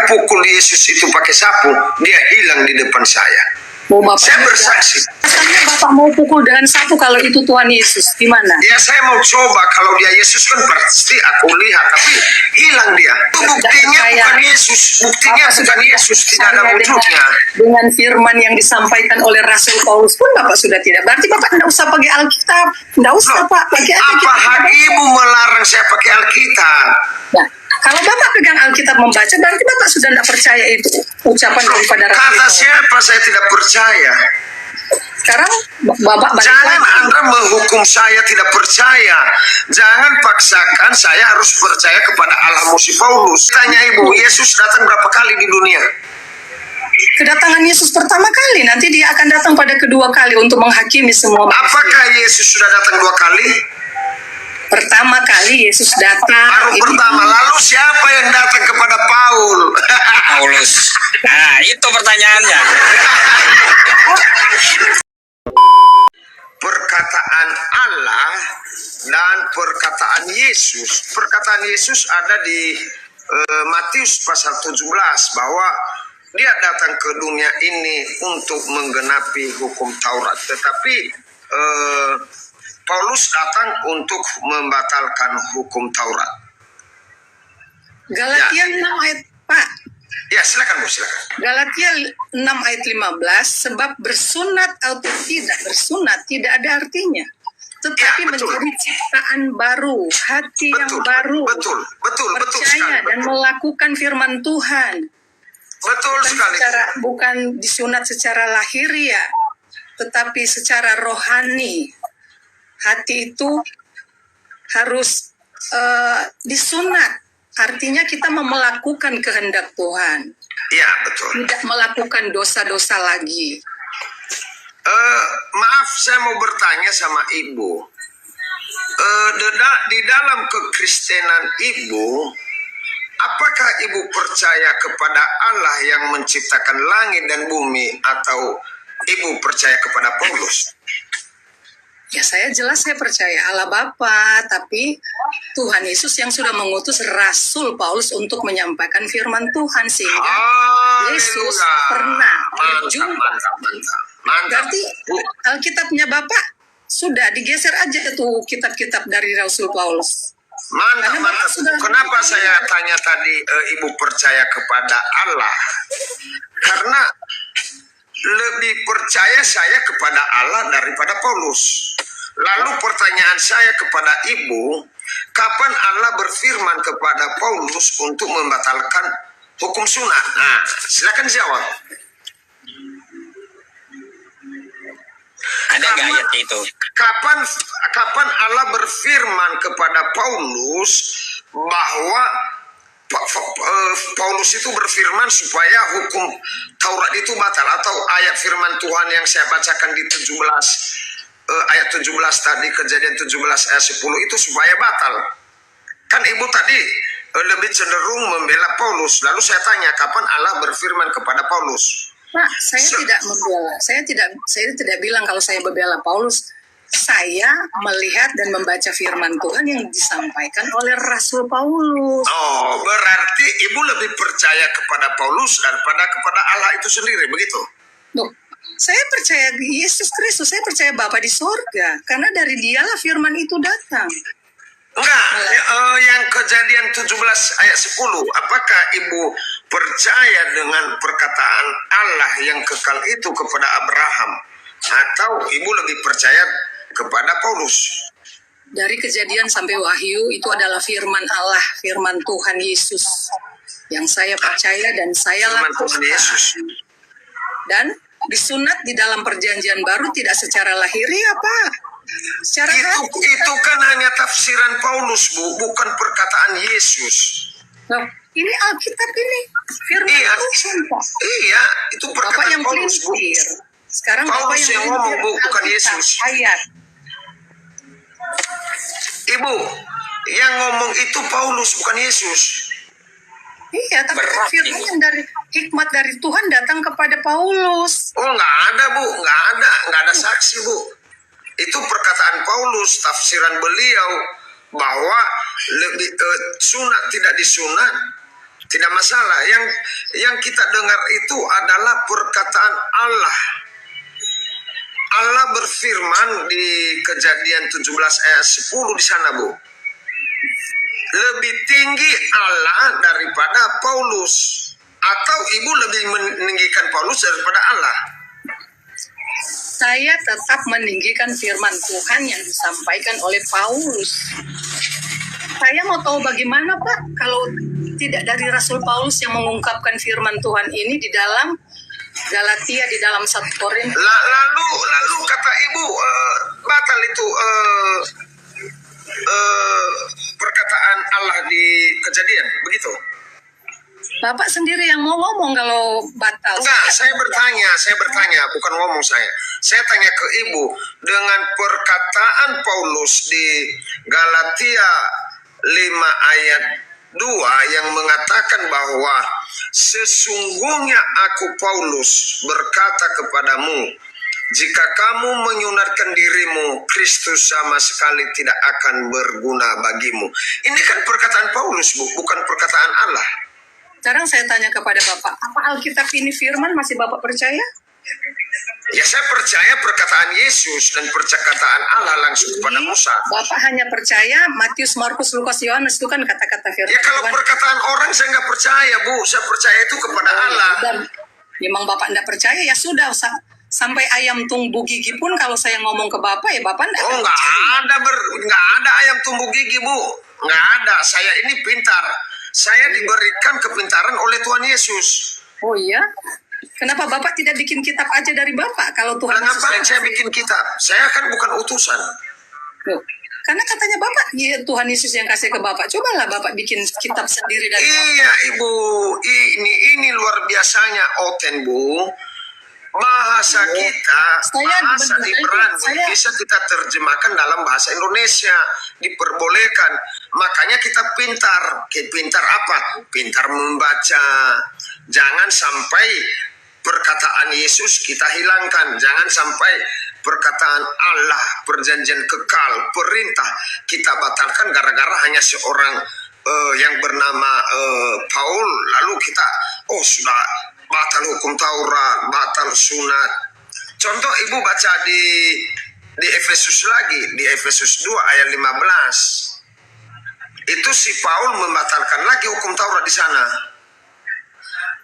pukul Yesus itu pakai sapu, dia hilang di depan saya. Oh, Bapak, Saya bersaksi. Rasanya Bapak mau pukul dengan sapu kalau itu Tuhan Yesus, gimana? Ya saya mau coba, kalau dia Yesus kan pasti aku lihat, tapi hilang dia. Buktinya bukan Yesus, buktinya bukan Yesus, tidak ada wujudnya. Dengan firman yang disampaikan oleh Rasul Paulus pun Bapak sudah tidak. Berarti Bapak tidak usah pakai Alkitab, tidak usah Pak. Pakai aja Apa hak ibu melarang saya pakai Alkitab? Nah, kalau Bapak pegang Alkitab membaca, berarti Bapak sudah tidak percaya itu ucapan daripada Rasul Kata Paulus. siapa saya tidak percaya? Sekarang Bapak balik Jangan lagi. Anda menghukum saya tidak percaya. Jangan paksakan saya harus percaya kepada Allah musi Paulus. Tanya ibu, Yesus datang berapa kali di dunia? Kedatangan Yesus pertama kali, nanti dia akan datang pada kedua kali untuk menghakimi semua manusia. Apakah Yesus sudah datang 2 kali? Pertama kali Yesus datang. Baru pertama, lalu siapa yang datang kepada Paul? Paulus. Nah, itu pertanyaannya. Perkataan Allah dan perkataan Yesus. Perkataan Yesus ada di Matius pasal 17 bahwa dia datang ke dunia ini untuk menggenapi hukum Taurat. Tetapi Paulus datang untuk membatalkan hukum Taurat. Galatia 6 ayat, Pak. Ya, silakan Bu, silakan. Galatia 6 ayat 15, sebab bersunat atau tidak bersunat tidak ada artinya. Tetapi Ya, betul. menjadi ciptaan baru, hati yang Betul, baru, betul percaya sekali. dan melakukan firman Tuhan. Betul sekali. Bukan disunat secara lahiriah, tetapi secara rohani. Hati itu harus disunat. Artinya kita melakukan kehendak Tuhan. Ya, betul. Tidak melakukan dosa-dosa lagi. Maaf, saya mau bertanya sama Ibu. Di dalam kekristenan Ibu, apakah Ibu percaya kepada Allah yang menciptakan langit dan bumi, atau Ibu percaya kepada Paulus? Ya saya percaya Allah Bapa, tapi Tuhan Yesus yang sudah mengutus Rasul Paulus untuk menyampaikan firman Tuhan, sehingga Yesus pernah berjumpa. Mantap. Berarti Alkitabnya Bapak sudah digeser aja tuh kitab-kitab dari Rasul Paulus. Mantap. Kenapa saya tanya tadi Ibu percaya kepada Allah? Karena lebih percaya saya kepada Allah daripada Paulus. Lalu pertanyaan saya kepada Ibu, kapan Allah berfirman kepada Paulus untuk membatalkan hukum sunat? Nah, silakan jawab. Ada nggak ayat itu? Kapan Allah berfirman kepada Paulus bahwa Paulus itu berfirman supaya hukum Taurat itu batal, atau ayat firman Tuhan yang saya bacakan di 17 ayat 17 tadi, Kejadian 17 ayat 10 itu supaya batal. Kan Ibu tadi lebih cenderung membela Paulus. Lalu saya tanya, kapan Allah berfirman kepada Paulus? Pak, saya tidak membela. Saya tidak bilang kalau saya membela Paulus. Saya melihat dan membaca firman Tuhan yang disampaikan oleh Rasul Paulus. Oh, berarti Ibu lebih percaya kepada Paulus daripada kepada Allah itu sendiri, begitu? Loh, saya percaya Yesus Kristus, saya percaya Bapa di sorga, karena dari dialah firman itu datang. Enggak, yang Kejadian 17 ayat 10, apakah Ibu percaya dengan perkataan Allah yang kekal itu kepada Abraham, atau Ibu lebih percaya kepada Paulus? Dari Kejadian sampai Wahyu itu adalah firman Allah, firman Tuhan Yesus yang saya percaya dan saya Firman Tuhan lakukan. Yesus. Dan disunat di dalam perjanjian baru tidak secara lahiriah, Pak. Secara hati. Itu kan hanya tafsiran Paulus, Bu, bukan perkataan Yesus. Loh, ini Alkitab ini firman Iya. Tuhan, Pak. Iya, itu Bapak perkataan yang Paulus, Bu. pelintir. Sekarang Paulus Bapak yang yang ngomong, Bu, pelintir bukan Alkitab, Yesus. ayat. Ibu, yang ngomong itu Paulus, bukan Yesus. Iya, tapi Berat firman ini. yang dari hikmat dari Tuhan datang kepada Paulus. Oh, nggak ada, Bu, nggak ada saksi, Bu. Itu perkataan Paulus, tafsiran beliau bahwa lebih sunat tidak disunat Tidak masalah. Yang kita dengar itu adalah perkataan Allah. Allah berfirman di Kejadian 17 ayat 10 di sana, Bu. Lebih tinggi Allah daripada Paulus. Atau ibu lebih meninggikan Paulus daripada Allah? Saya tetap meninggikan firman Tuhan yang disampaikan oleh Paulus. Saya mau tahu bagaimana, Pak, kalau tidak dari Rasul Paulus yang mengungkapkan firman Tuhan ini di dalam Galatia, di dalam 1 Korintus. Lalu kata ibu batal itu perkataan Allah di Kejadian, begitu? Bapak sendiri yang mau ngomong kalau batal. Enggak, saya bertanya, bukan ngomong saya. Saya tanya ke ibu, dengan perkataan Paulus di Galatia 5 ayat 2 yang mengatakan bahwa sesungguhnya aku Paulus berkata kepadamu, jika kamu menyunatkan dirimu, Kristus sama sekali tidak akan berguna bagimu. Ini kan perkataan Paulus, Bu, bukan perkataan Allah. Sekarang saya tanya kepada Bapak, apa Alkitab ini firman masih Bapak percaya? Ya, saya percaya perkataan Yesus dan perkataan Allah langsung kepada Musa. Bapak hanya percaya Matius, Markus, Lukas, Yohanes, itu kan kata-kata firman. Ya, kalau Tuhan. perkataan orang saya nggak percaya, Bu. Saya percaya itu kepada Allah. Dan memang Bapak tidak percaya, ya sudah. Sampai ayam tumbuh gigi pun kalau saya ngomong ke Bapak, ya Bapak tidak Oh, nggak ada ayam tumbuh gigi, Bu. Nggak ada. Saya ini pintar. Saya diberikan kepintaran oleh Tuhan Yesus. Oh iya? Kenapa Bapak tidak bikin kitab aja dari Bapak kalau Tuhan Nah, Yesus? ngapain saya bikin kitab? Saya kan bukan utusan. Loh, karena katanya Bapak, ya, Tuhan Yesus yang kasih ke Bapak. Cobalah Bapak bikin kitab sendiri dari Bapak. Iya, Ibu. Ini luar biasanya, Oten, Bu. Bahasa kita, bahasa Ibrani bisa kita terjemahkan dalam bahasa Indonesia, diperbolehkan. Makanya kita pintar. Pintar apa? Pintar membaca. Jangan sampai perkataan Yesus kita hilangkan. Jangan sampai perkataan Allah, perjanjian kekal, perintah kita batalkan gara-gara hanya seorang yang bernama Paul. Lalu kita, sudah batal hukum Taurat, batal sunat. Contoh ibu baca di Efesus lagi, di Efesus 2 ayat 15. Itu si Paul membatalkan lagi hukum Taurat di sana.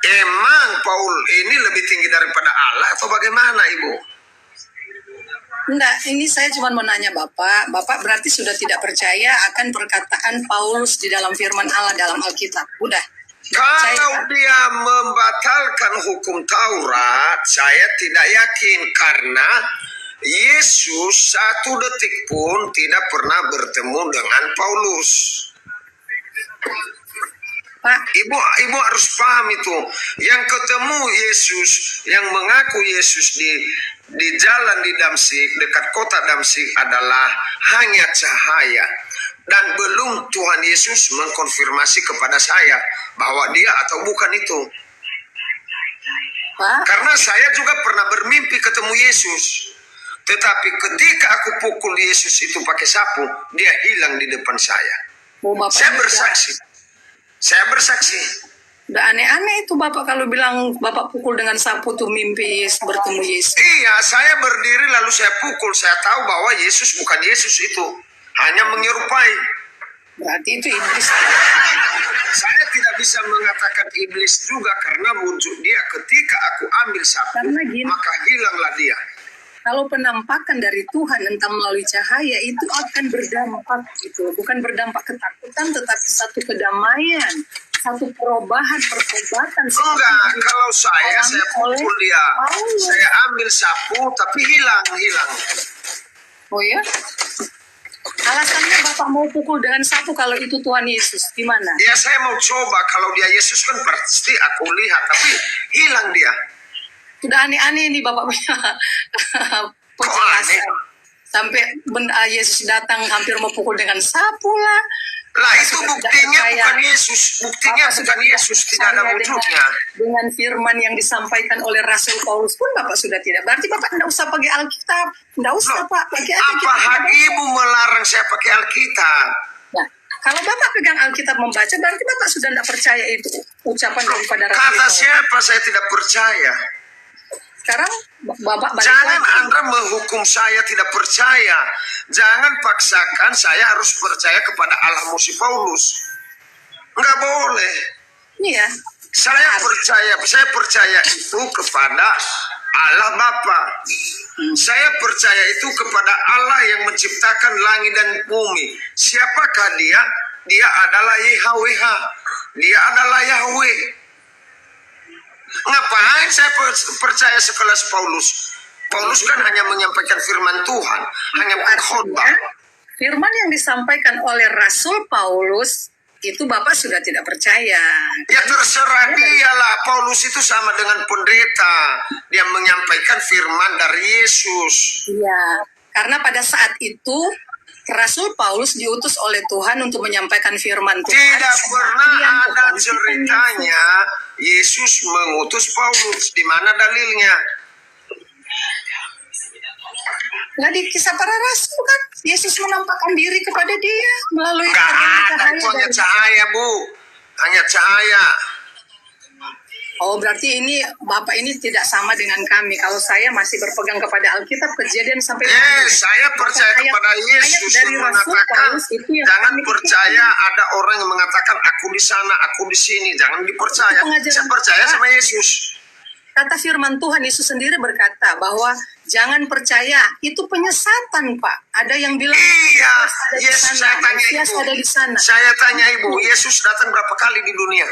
Emang Paul ini lebih tinggi daripada Allah atau bagaimana, Ibu? Enggak, ini saya cuma mau nanya Bapak. Bapak berarti sudah tidak percaya akan perkataan Paulus di dalam firman Allah dalam Alkitab. Udah. Kalau dia membatalkan hukum Taurat, saya tidak yakin karena Yesus satu detik pun tidak pernah bertemu dengan Paulus. Pak, Ibu harus paham itu. Yang ketemu Yesus, yang mengaku Yesus di jalan di Damsyik, dekat kota Damsyik adalah hanya cahaya. Dan belum Tuhan Yesus mengkonfirmasi kepada saya bahwa dia atau bukan itu. Pak. Karena saya juga pernah bermimpi ketemu Yesus. Tetapi ketika aku pukul Yesus itu pakai sapu, dia hilang di depan saya. Saya bersaksi. Saya bersaksi. Udah aneh-aneh itu Bapak kalau bilang Bapak pukul dengan sapu tuh mimpi bertemu Yesus. Iya, saya berdiri lalu saya pukul. Saya tahu bahwa Yesus bukan Yesus itu. Hanya menyerupai. Berarti itu iblis. Saya tidak bisa mengatakan iblis juga karena wujud dia ketika aku ambil sapu, maka hilanglah dia. Kalau penampakan dari Tuhan entah melalui cahaya itu akan berdampak gitu, bukan berdampak ketakutan tetapi satu kedamaian, satu perubahan, pertobatan. Enggak, kalau saya pukul dia, saya ambil sapu tapi hilang. Oh ya? Alasannya Bapak mau pukul dengan sapu kalau itu Tuhan Yesus, gimana? Ya saya mau coba, kalau dia Yesus kan pasti aku lihat, tapi hilang dia. Sudah aneh-aneh nih Bapak punya penjelasan. Sampai Yesus datang hampir mau pukul dengan sapu lah. Lah itu buktinya bukan Yesus, buktinya bukan Yesus, tidak ada wujudnya. Dengan firman yang disampaikan oleh Rasul Paulus pun Bapak sudah tidak. Berarti Bapak tidak usah pakai Alkitab, tidak usah Pak. Pakai aja apa hak Ibu melarang saya pakai Alkitab? Nah, Kalau Bapak pegang Alkitab membaca, berarti Bapak sudah tidak percaya itu ucapan daripada Rasul Kata Paulus. siapa saya tidak percaya? Sekarang Bapak balik Jangan lagi. Anda menghukum saya tidak percaya. Jangan paksakan saya harus percaya kepada Allah musi Paulus. Enggak boleh. Iya. Saya percaya itu kepada Allah Bapa. Saya percaya itu kepada Allah yang menciptakan langit dan bumi. Siapakah dia? Dia adalah YHWH. Dia adalah Yahweh. Ngapain saya percaya sekelas Paulus? Paulus kan hanya menyampaikan firman Tuhan, hanya pengkhotbah. Firman yang disampaikan oleh Rasul Paulus itu Bapak sudah tidak percaya. Ya terserah dia lah. Paulus itu sama dengan pendeta. Dia menyampaikan firman dari Yesus. Iya, karena pada saat itu Rasul Paulus diutus oleh Tuhan untuk menyampaikan firman Tuhan. Tidak pernah Yang ada kepada ceritanya Yesus mengutus Paulus. Di mana dalilnya? Nah, di kisah para rasul kan Yesus menampakkan diri kepada dia melalui Enggak terjadi ada, itu hanya dari- cahaya, Bu. Hanya cahaya. Oh, berarti ini Bapak ini tidak sama dengan kami. Kalau saya masih berpegang kepada Alkitab, Kejadian sampai Saya percaya Ayat- kepada Yesus ayat dari yang Rasul mengatakan, Paulus itu yang jangan kami percaya ada orang yang mengatakan aku di sana, aku di sini. Jangan dipercaya. Itu pengajaran Saya percaya Bapak. sama Yesus. Kata firman Tuhan, Yesus sendiri berkata bahwa jangan percaya, itu penyesatan, Pak. Ada yang bilang Iya, Mesias ada di Yesus sana, saya tanya Mesias Ibu. ada di sana. Saya tanya Ibu, Yesus datang berapa kali di dunia?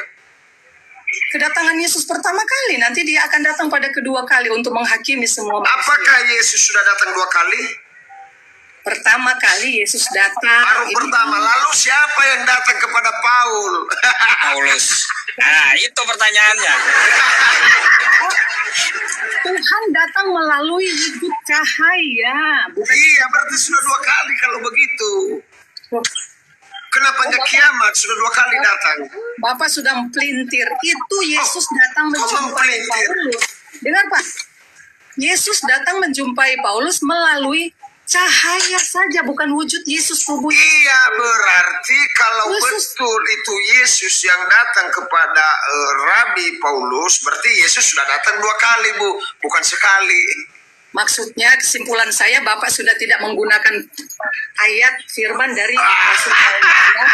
Kedatangan Yesus pertama kali, nanti dia akan datang pada kedua kali untuk menghakimi semua manusia. Apakah Yesus sudah datang 2 kali? Pertama kali Yesus datang. Baru pertama, lalu siapa yang datang kepada Paul? Paulus. Nah, itu pertanyaannya. Tuhan datang melalui wujud cahaya, bukan Iya, berarti sudah 2 kali kalau begitu. Kenapa nggak kiamat? Sudah 2 kali datang. Bapak sudah pelintir. Itu Yesus datang kok menjumpai melintir? Paulus. Dengar, Pak. Yesus datang menjumpai Paulus melalui cahaya saja, bukan wujud Yesus tubuh. Iya, berarti kalau Yesus. betul itu Yesus yang datang kepada Rabi Paulus, berarti Yesus sudah datang 2 kali, Bu, bukan sekali. Maksudnya, kesimpulan saya, Bapak sudah tidak menggunakan ayat firman dari Rasul Paulus, ya.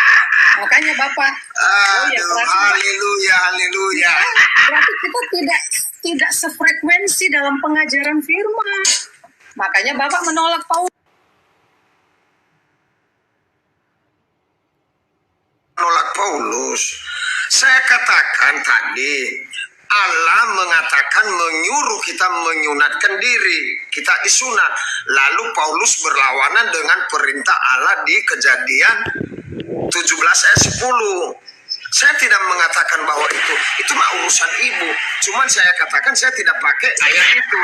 Makanya Bapak, Aduh, berarti, haleluya, haleluya. berarti kita tidak sefrekuensi dalam pengajaran firman. Makanya Bapak menolak Paulus. Menolak Paulus. Saya katakan tadi, Allah mengatakan menyuruh kita menyunatkan diri. Kita disunat. Lalu Paulus berlawanan dengan perintah Allah di Kejadian 17 ayat 10. Saya tidak mengatakan bahwa itu mah urusan ibu. Cuman saya katakan saya tidak pakai ayat itu.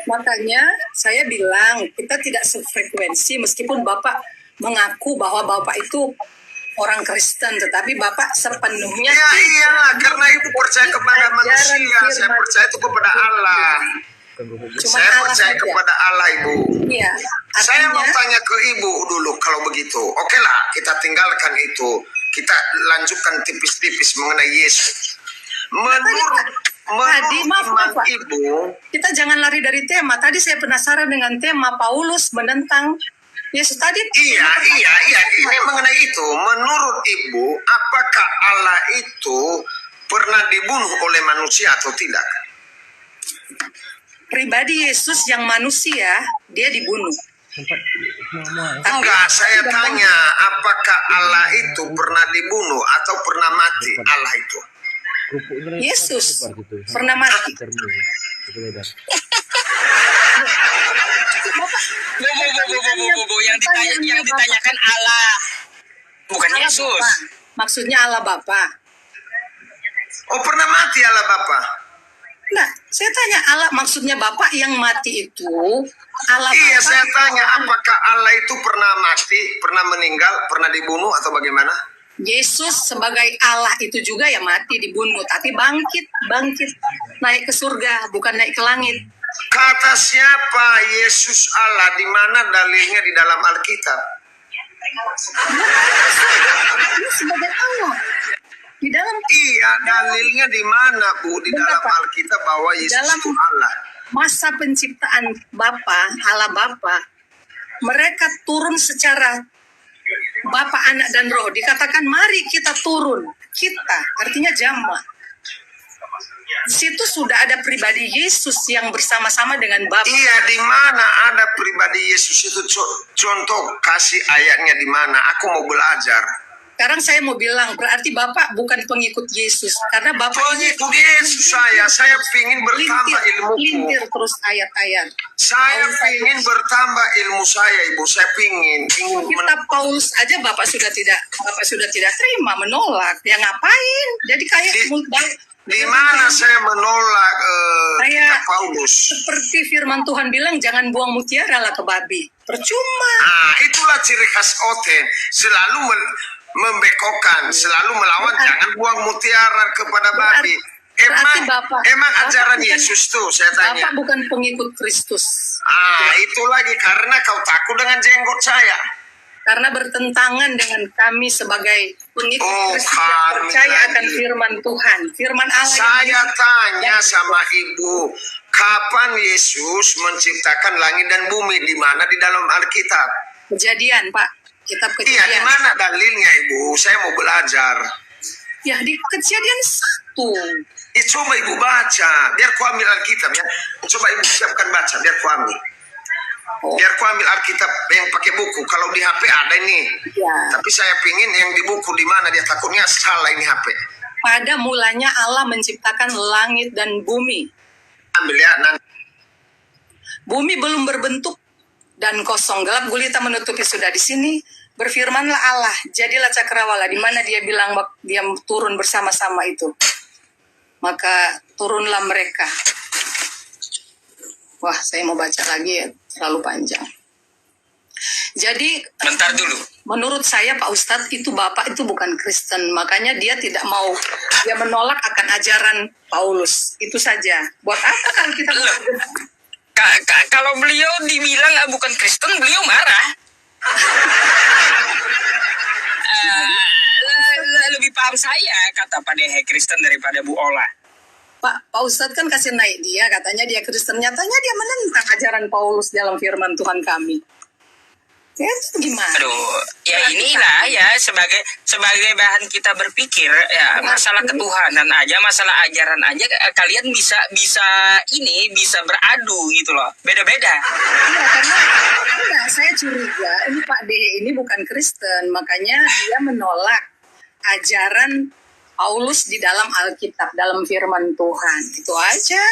Makanya saya bilang kita tidak sefrekuensi meskipun Bapak mengaku bahwa Bapak itu orang Kristen, tetapi Bapak sepenuhnya Ya tidak iyalah, karena ibu percaya kepada ajaran manusia. Saya firman. percaya itu kepada Allah. Cuma Saya Allah percaya saja. kepada Allah, Ibu. Iya, Saya mau artinya tanya ke Ibu dulu kalau begitu. Oke lah, kita tinggalkan itu. Kita lanjutkan tipis-tipis mengenai Yesus. Menurut Tadi, maaf, iman Pak. Ibu, kita jangan lari dari tema. Tadi saya penasaran dengan tema Paulus menentang Yesus tadi. iya, ini mengenai itu. Menurut Ibu, apakah Allah itu pernah dibunuh oleh manusia atau tidak? Pribadi Yesus yang manusia, dia dibunuh. Enggak, saya tanya, apakah Allah itu pernah dibunuh atau pernah mati? Allah itu. Yesus pernah mati. Bu. Yang ditanyakan Allah. Bukan Allah Yesus. Bapa. Maksudnya Allah Bapa. Oh, pernah mati Allah Bapa? Nah, saya tanya Allah maksudnya Bapak yang mati itu Allah Iya, Bapa. saya tanya, apakah Allah itu pernah mati, pernah meninggal, pernah dibunuh atau bagaimana? Yesus sebagai Allah itu juga ya mati dibunuh, tapi bangkit naik ke surga, bukan naik ke langit. Kata siapa Yesus Allah? Di mana dalilnya di dalam Alkitab? Dia sebagai Allah. Di dalam Iya, dalilnya di mana, Bu? Di dalam Pak. Alkitab bahwa Yesus Dalam- itu Allah. masa penciptaan Bapa, Allah Bapa, mereka turun secara Bapa, Anak, dan Roh. Dikatakan mari kita turun. Kita, artinya jamaah. Di situ sudah ada pribadi Yesus yang bersama-sama dengan Bapa. Iya, di mana ada pribadi Yesus itu? Contoh kasih ayatnya di mana? Aku mau belajar. Sekarang saya mau bilang, berarti Bapak bukan pengikut Yesus. Karena Bapak ini Pengikut Yesus saya pingin bertambah ilmuku. lintir terus ayat-ayat. Saya pingin bertambah ilmu saya, Ibu. Saya pingin Kitab Paulus aja Bapak sudah tidak terima, menolak. Ya ngapain? Jadi kayak di mana saya menolak Saya- kitab Paulus. seperti firman Tuhan bilang, jangan buang mutiara lah ke babi. Percuma. Itulah ciri khas Oten. Selalu membekokkan, selalu melawan. Jangan buang mutiara kepada babi. Berarti Bapak Ajaran bukan- Yesus tuh, saya tanya. Bapak bukan pengikut Kristus. Itu lagi karena kau takut dengan jenggot saya. Karena bertentangan dengan kami sebagai pengikut Oh, Kristus yang kami percaya lagi. akan firman Tuhan. Firman Allah yang Saya tanya sama Ibu, kapan Yesus menciptakan langit dan bumi? Di mana di dalam Alkitab? Kejadian, Pak. Kitab Iya, di Kejadian. mana dalilnya, Ibu? Saya mau belajar. Ya, di Kejadian 1. Coba Ibu baca, biar ku ambil Alkitab ya. Coba Ibu siapkan baca, biar ku ambil. Biar ku ambil Alkitab yang pakai buku. Kalau di HP ada ini. Ya. Tapi saya pingin yang di buku di mana, dia takutnya salah ini HP. Pada mulanya Allah menciptakan langit dan bumi. Ambil ya, nanti. Bumi belum berbentuk dan kosong, gelap gulita menutupi sudah. Di sini berfirmanlah Allah, jadilah cakrawala, di mana dia bilang dia turun bersama-sama itu. Maka turunlah mereka. Wah, saya mau baca lagi ya, terlalu panjang. Jadi Bentar dulu. menurut saya Pak Ustadz itu Bapak itu bukan Kristen, makanya dia tidak mau, dia menolak akan ajaran Paulus. Itu saja. Buat apa kalau kita Loh. Kalau beliau dibilang bukan Kristen, beliau marah. Lebih paham saya kata Pak Dehe Kristen daripada Bu Ola. Pak Ustadz kan kasih naik dia, katanya dia Kristen, nyatanya dia menentang ajaran Paulus dalam firman Tuhan kami. Ya, itu gimana? Aduh, ya inilah ya sebagai bahan kita berpikir ya, masalah ketuhanan aja, masalah ajaran aja kalian bisa beradu gitu loh. Beda-beda. Iya, karena enggak, saya curiga ini Pak D ini bukan Kristen, makanya dia menolak ajaran Paulus di dalam Alkitab, dalam firman Tuhan. Itu aja.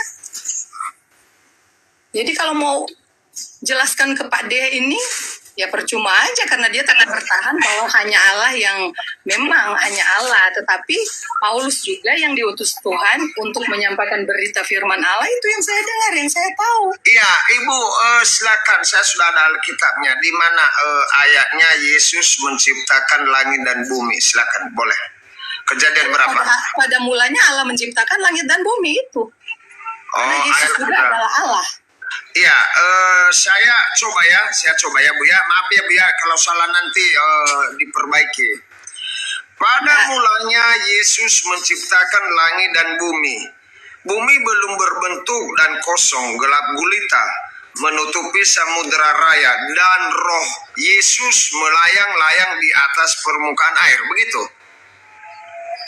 Jadi kalau mau jelaskan ke Pak D ini, ya percuma aja karena dia tetap bertahan bahwa hanya Allah yang memang hanya Allah, tetapi Paulus juga yang diutus Tuhan untuk menyampaikan berita firman Allah. Itu yang saya dengar, yang saya tahu. Iya, Ibu, silakan. Saya sudah ada Alkitabnya. Di mana ayatnya Yesus menciptakan langit dan bumi? Silakan, boleh. Kejadian berapa? Pada mulanya Allah menciptakan langit dan bumi itu. Karena Yesus juga adalah Allah. Iya, saya coba ya Bu ya. Maaf ya Bu ya kalau salah nanti diperbaiki. Pada mulanya Yesus menciptakan langit dan bumi. Bumi belum berbentuk dan kosong, gelap gulita menutupi samudera raya, dan roh Yesus melayang-layang di atas permukaan air. Begitu?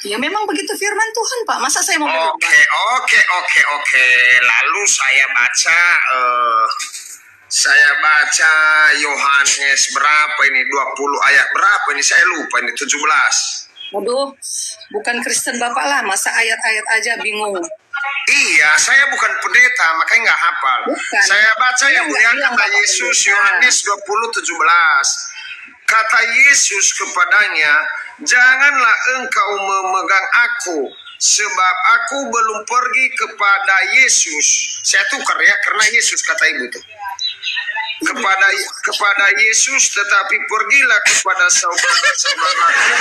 Ya memang begitu firman Tuhan, Pak. Masa saya mau Oke. Lalu saya baca Yohanes berapa ini? 20 ayat berapa ini? Saya lupa ini 17. Waduh, bukan Kristen Bapak lah. Masa ayat-ayat aja bingung. Iya, saya bukan pendeta, makanya nggak hafal. Bukan. Saya baca Saya yang nggak mulia bilang kata Bapak Yesus, pendeta. Yohanes 20:17. Kata Yesus kepadanya, janganlah engkau memegang aku, sebab aku belum pergi kepada Yesus. Saya tukar ya, karena Yesus kata ibu itu. Kepada Yesus, tetapi pergilah kepada saudara-saudaraku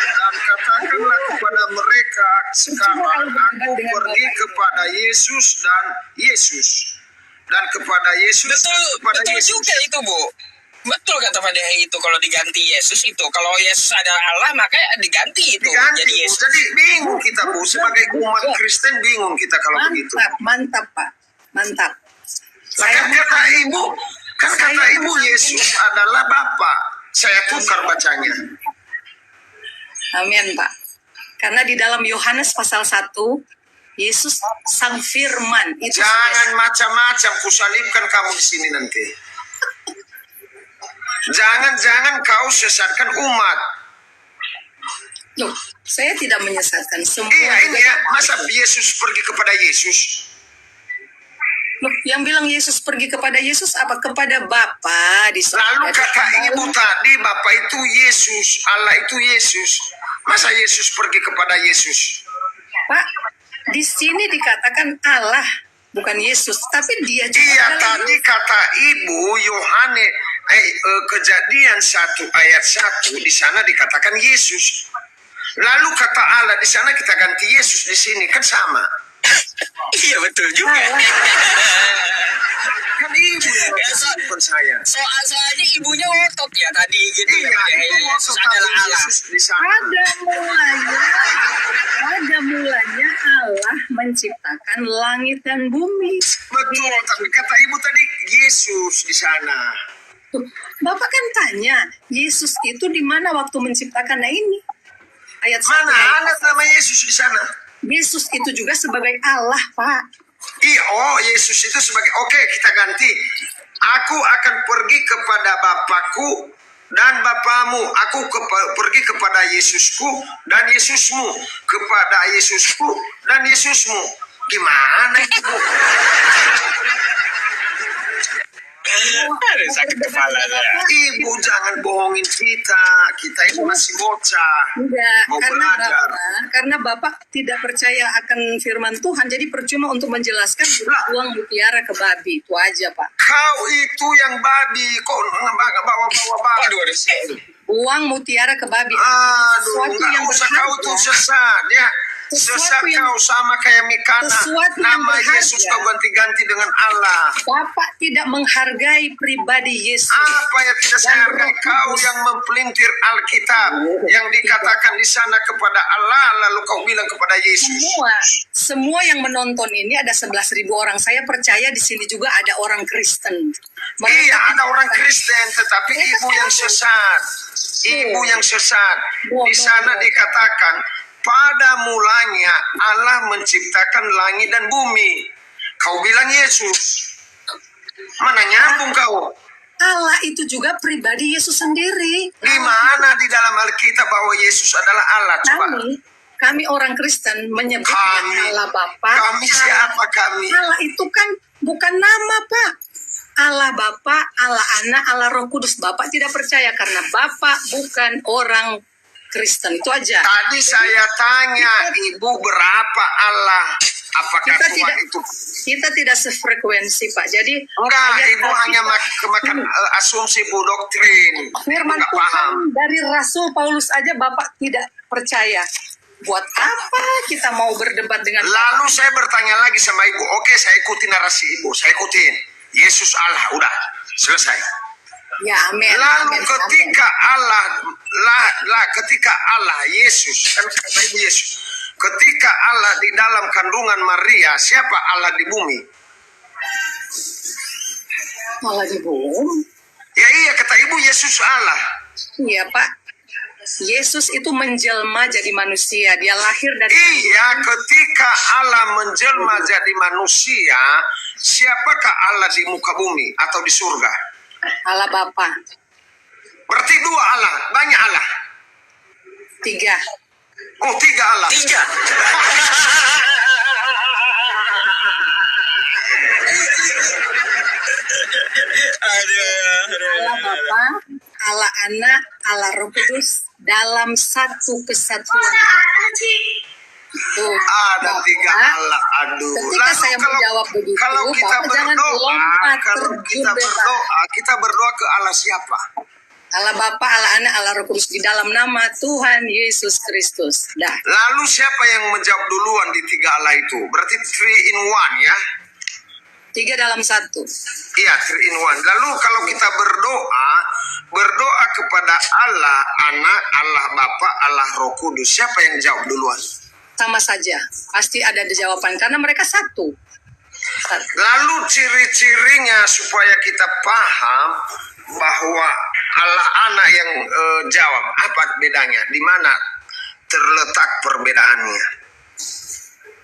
dan katakanlah kepada mereka, sekarang aku pergi kepada Yesus dan kepada Yesus dan kepada Betul Yesus. juga itu, Bu. Betul kata Pak Dehe itu, kalau diganti Yesus itu, kalau Yesus ada Allah maka diganti itu Diganti, jadi Bu. Yesus. Jadi bingung kita, Bu. Sebagai umat Kristen bingung kita kalau begitu. Mantap Pak, mantap. Lah, kan kata Ibu, kata Ibu Yesus adalah Bapa. Saya tukar bacanya. Amin Pak. Karena di dalam Yohanes pasal 1, Yesus sang firman itu Jangan macam-macam kusalibkan kamu di sini nanti. Jangan kau sesatkan umat. Loh, saya tidak menyesatkan semua. Iya ini ya, masa Yesus pergi kepada Yesus? Loh, yang bilang Yesus pergi kepada Yesus apa? Kepada Bapa di sana. Lalu kata Ibu tadi, Bapa itu Yesus, Allah itu Yesus. Masa Yesus pergi kepada Yesus? Pak, di sini dikatakan Allah, bukan Yesus, tapi dia juga Iya, adalah tadi kata Ibu Yohanes Kejadian 1 ayat 1 di sana dikatakan Yesus. Lalu kata Allah di sana kita ganti Yesus, di sini kan sama. Iya betul juga. Kan Ibu yang bukan saya. Soalnya ibunya otot ya tadi gitu ya Iya, Pak Dehe. itu Yesus adalah Allah. Yesus di sana. Pada mulanya Allah menciptakan langit dan bumi. Betul, tapi kata Ibu tadi Yesus di sana. Tuh, Bapak kan tanya, Yesus itu di mana waktu menciptakan? Nah ini ayat 1. Mana ada nama Yesus di sana? Yesus itu juga sebagai Allah, Pak. Oh, Yesus itu sebagai, oke, kita ganti. Aku akan pergi kepada Bapakku dan Bapamu. Aku pergi kepada Yesusku dan Yesusmu. Kepada Yesusku dan Yesusmu. Gimana itu, Bu? Aduh, sakit kepala saya. Ibu jangan bohongin kita. Kita ini masih bocah. Enggak, Mau karena belajar. karena Bapak tidak percaya akan firman Tuhan, jadi percuma untuk menjelaskan Lah. uang mutiara ke babi. Itu aja, Pak. Kau itu yang babi. Kok bawa-bawa babi? Aduh. Uang mutiara ke babi. Aduh, Sesuatu yang nggak usah kau tuh berharga. sesat ya. Sesuatu Sesat yang- kau sama kayak Mikana. Sesuatu yang Nama berharga. Yesus kau ganti-ganti dengan Allah. Bapak tidak menghargai pribadi Yesus. Apa yang tidak saya hargai? Kau yang mempelintir Alkitab yang dikatakan di sana kepada Allah, lalu kau bilang kepada Yesus. Semua yang menonton ini ada 11.000 orang. Saya percaya di sini juga ada orang Kristen. Iya, ada orang Kristen, tetapi ibu yang sesat. Ibu yang sesat. Di sana dikatakan, pada mulanya Allah menciptakan langit dan bumi. Kau bilang Yesus. Mana nyambung kau? Allah itu juga pribadi Yesus sendiri. Di mana di dalam Alkitab bahwa Yesus adalah Allah? Coba. Kami orang Kristen menyebut Kami. Allah Bapa. Kami siapa kami? Allah itu kan bukan nama, Pak. Allah Bapa, Allah Anak, Allah Roh Kudus. Bapak tidak percaya karena Bapak bukan orang Kristen. Itu aja. Tadi saya tanya ibu berapa Allah? Apakah Kita Tuhan tidak itu? kita tidak sefrekuensi, Pak. Jadi Enggak, ayat ibu hanya Alkitab- kemakan asumsi bu doktrin. Firman Enggak Tuhan paham. dari Rasul Paulus aja Bapak tidak percaya. Buat apa kita mau berdebat dengan Lalu Bapak? saya bertanya lagi sama ibu. Oke, saya ikutin narasi ibu. Saya ikutin. Yesus Allah, udah selesai. Ya, amin. Lalu amin, ketika Allah, ketika Allah Yesus, kan kata ibu Yesus. Ketika Allah di dalam kandungan Maria, siapa Allah di bumi? amin. Malah di bumi. Ya iya, kata ibu Yesus Allah. Iya, Pak. Yesus itu menjelma jadi manusia. Dia lahir dari Iya, ketika Allah menjelma jadi manusia, siapakah Allah di muka bumi atau di surga? Allah Bapa. Berarti dua Allah, banyak Allah. 3. Oh, tiga Allah. Tiga. Allah Bapa, Allah Anak, Allah Roh Kudus dalam satu kesatuan. Tuh, Ada tiga Bapak, Allah. Aduh. ketika saya menjawab begitu, kalau kita Bapak jangan berdoa, lompat kalau terjun kita bebas. berdoa, kita berdoa ke Allah siapa? Allah Bapa, Allah Anak, Allah Roh Kudus di dalam nama Tuhan Yesus Kristus. Dah. Lalu siapa yang menjawab duluan di tiga Allah itu? Berarti 3 in 1 ya? 3 dalam 1. Iya, 3 in 1. Lalu kalau kita berdoa kepada Allah Anak, Allah Bapa, Allah Roh Kudus, siapa yang jawab duluan? Sama saja, pasti ada jawaban karena mereka satu. Lalu ciri-cirinya supaya kita paham bahwa Allah Anak yang jawab, apa bedanya? Di mana terletak perbedaannya?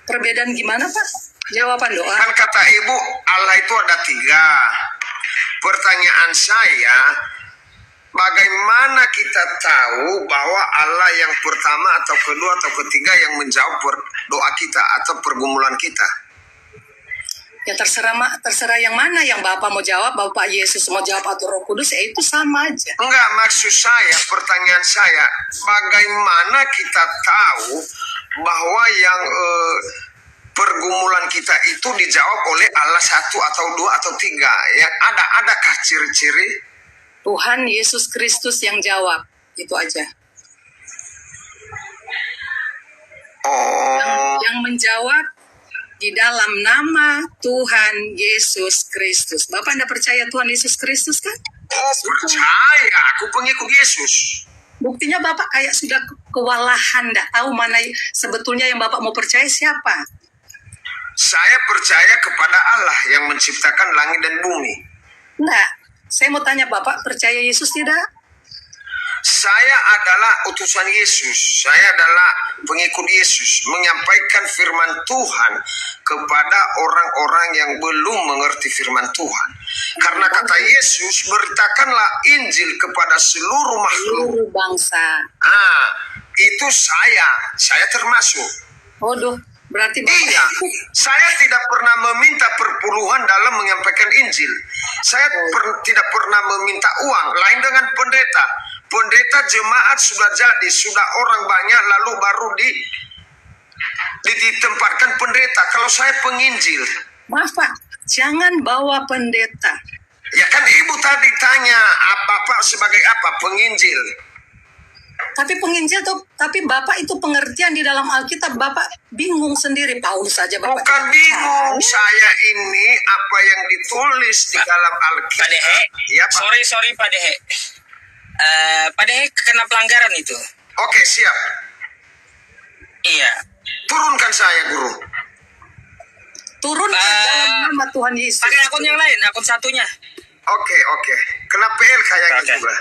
Perbedaan gimana, Pak? Jawaban doa. Kan kata Ibu, Allah itu ada 3. Pertanyaan saya, bagaimana kita tahu bahwa Allah yang pertama atau kedua atau ketiga yang menjawab doa kita atau pergumulan kita? Ya terserah yang mana, yang Bapak mau jawab, Bapak Yesus mau jawab atau Roh Kudus, ya itu sama aja. Enggak, maksud saya, pertanyaan saya, bagaimana kita tahu bahwa yang pergumulan kita itu dijawab oleh Allah 1 atau 2 atau 3? Ya, adakah ciri-ciri? Tuhan Yesus Kristus yang jawab, itu aja. Yang menjawab di dalam nama Tuhan Yesus Kristus. Bapak Anda percaya Tuhan Yesus Kristus kan? Oh, percaya, aku pengikut Yesus. Buktinya Bapak kayak sudah kewalahan, tidak tahu mana sebetulnya yang Bapak mau percaya siapa. Saya percaya kepada Allah yang menciptakan langit dan bumi. Enggak, saya mau tanya Bapak percaya Yesus tidak? Saya adalah utusan Yesus. Saya adalah pengikut Yesus, menyampaikan firman Tuhan kepada orang-orang yang belum mengerti firman Tuhan. Karena kata Yesus, beritakanlah Injil kepada seluruh makhluk. Seluruh bangsa. Itu saya termasuk. Waduh, berarti Bapak... Iya, saya tidak pernah meminta perpuluhan dalam menyampaikan Injil. Saya tidak pernah meminta uang, lain dengan pendeta. Pendeta jemaat sudah jadi, sudah orang banyak, lalu baru ditempatkan pendeta. Kalau saya penginjil. Maaf Pak, jangan bawa pendeta. Ya kan Ibu tadi tanya, Bapak sebagai apa? Penginjil. Tapi penginjil tuh, tapi Bapak itu pengertian di dalam Alkitab, Bapak bingung sendiri. Paulus saja Bapak. Bukan bingung, saya ini apa yang ditulis di dalam Alkitab. Pak Dehe, ya, Pak. sorry Pak Dehe. Pak Dehe kena pelanggaran itu. Oke, siap. Iya. Turunkan saya, Guru. Turun ke dalam nama Tuhan Yesus. Pakai akun yang lain, akun satunya. Oke. Kena PL kayaknya Oke. juga.